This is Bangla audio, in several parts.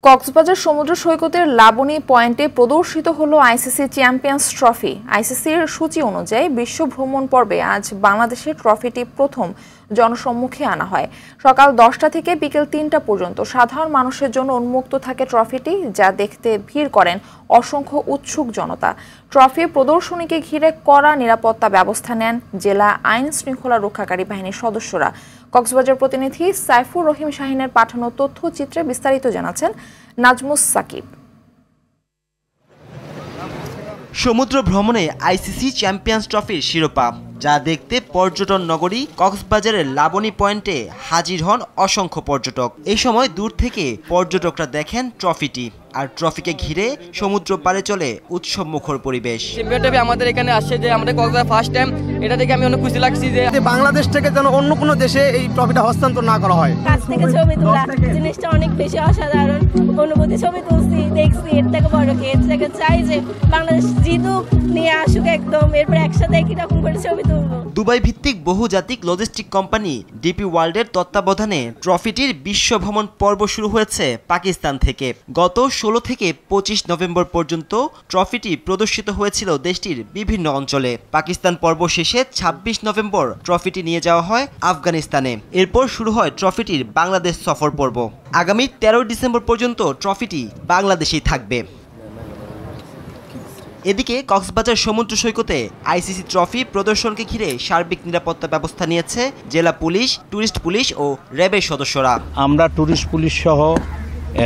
কক্সবাজার সমুদ্র সৈকতের লাবণী পয়েন্টে প্রদর্শিত হলো আইসিসি চ্যাম্পিয়ন্স ট্রফি। আইসিসির সূচি অনুযায়ী বিশ্ব ভ্রমণ পর্বে আজ বাংলাদেশের ট্রফিটি প্রথম জনসম্মুখে আনা হয়। সকাল 10টা থেকে বিকেল 3টা পর্যন্ত সাধারণ মানুষের জন্য উন্মুক্ত থাকে ট্রফিটি, যা দেখতে ভিড় করেন অসংখ্য উৎসুক জনতা। ট্রফি প্রদর্শনীকে ঘিরে কড়া নিরাপত্তা ব্যবস্থা নেন জেলা আইন শৃঙ্খলা রক্ষাকারী বাহিনীর সদস্যরা। কক্সবাজার প্রতিনিধি সাইফুর রহিম শাহিনের পাঠানো তথ্যচিত্রে বিস্তারিত জানাচ্ছেন নাজমুস সাকিব। সমুদ্র ভ্রমণে আইসিসি চ্যাম্পিয়ন্স ট্রফির শিরোপা, যা দেখতে পর্যটন নগরী কক্সবাজারের লাবণী পয়েন্টে হাজির হন অসংখ্য পর্যটক। এই সময় দূর থেকে পর্যটকরা দেখেন ট্রফিটি, আর ট্রফিকে ঘিরে সমুদ্র পাড়ে চলে উৎসব মুখর পরিবেশ। আমাদের এখানে আসছে যে আমাদের কক্সবাজার ফার্স্ট টাইম, এটা থেকে আমি অনেক খুশি লাগছি যে বাংলাদেশ থেকে যেন অন্য কোনো দেশে এই ট্রফিটা হস্তান্তর না করা হয়। কাছ থেকে ছবি তোলা জিনিসটা অনেক বেশি অসাধারণ অনুভূতি। ছবি তুলছি, দেখছি, এর থেকে বড় কি, এর থেকে চাই যে বাংলাদেশ জিতুক, নিয়ে আসুক একদম, এরপর একসাথে একই রকম করে ছবি তুলবো। দুবাই ভিত্তিক বহুজাতিক লজিস্টিক কোম্পানি ডিপি ওয়ার্ল্ডের তত্ত্বাবধানে ট্রফিটির বিশ্ব ভ্রমণ পর্ব শুরু হয়েছে পাকিস্তান থেকে। গত 16 থেকে 25 নভেম্বর পর্যন্ত ট্রফিটি প্রদর্শিত হয়েছিল দেশটির বিভিন্ন অঞ্চলে। পাকিস্তান পর্ব শেষে 26 নভেম্বর ট্রফিটি নিয়ে যাওয়া হয় আফগানিস্তানে। এরপর শুরু হয় ট্রফিটির বাংলাদেশ সফর পর্ব। আগামী 13 ডিসেম্বর পর্যন্ত ট্রফিটি বাংলাদেশেই থাকবে। এদিকে কক্সবাজার সমুদ্র সৈকতে আইসিসি ট্রফি প্রদর্শনকে ঘিরে সার্বিক নিরাপত্তা ব্যবস্থা নিয়েছে জেলা পুলিশ, টুরিস্ট পুলিশ ও র্যাবের সদস্যরা। আমরা টুরিস্ট পুলিশ সহ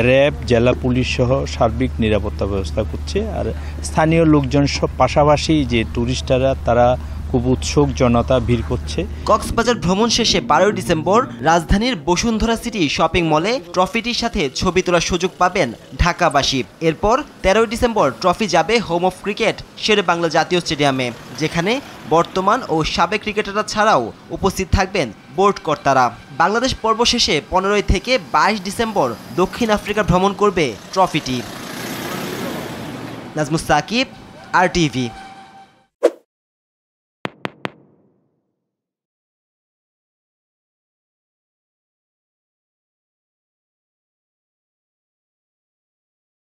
র্যাব, জেলা পুলিশ সহ সার্বিক নিরাপত্তা ব্যবস্থা করছে। আর স্থানীয় লোকজন সব পাশাপাশি যে টুরিস্টরা, তারা খুব উৎসুক জনতা ভিড় করছে। কক্সবাজার ভ্রমণ শেষে 12 ডিসেম্বর রাজধানীর বসুন্ধরা সিটি শপিং মলে ট্রফিটির সাথে ছবি তোলার সুযোগ পাবেন ঢাকাবাসী। এরপর 13 ডিসেম্বর ট্রফি যাবে হোম অফ ক্রিকেট শেরেবাংলা জাতীয় স্টেডিয়ামে, যেখানে বর্তমান ও সাবেক ক্রিকেটাররা ছাড়াও উপস্থিত থাকবেন বোর্ড কর্তারা। বাংলাদেশ পর্ব শেষে 15 থেকে 22 ডিসেম্বর দক্ষিণ আফ্রিকা ভ্রমণ করবে ট্রফিটি। নাজমুস সাকিব, RTV।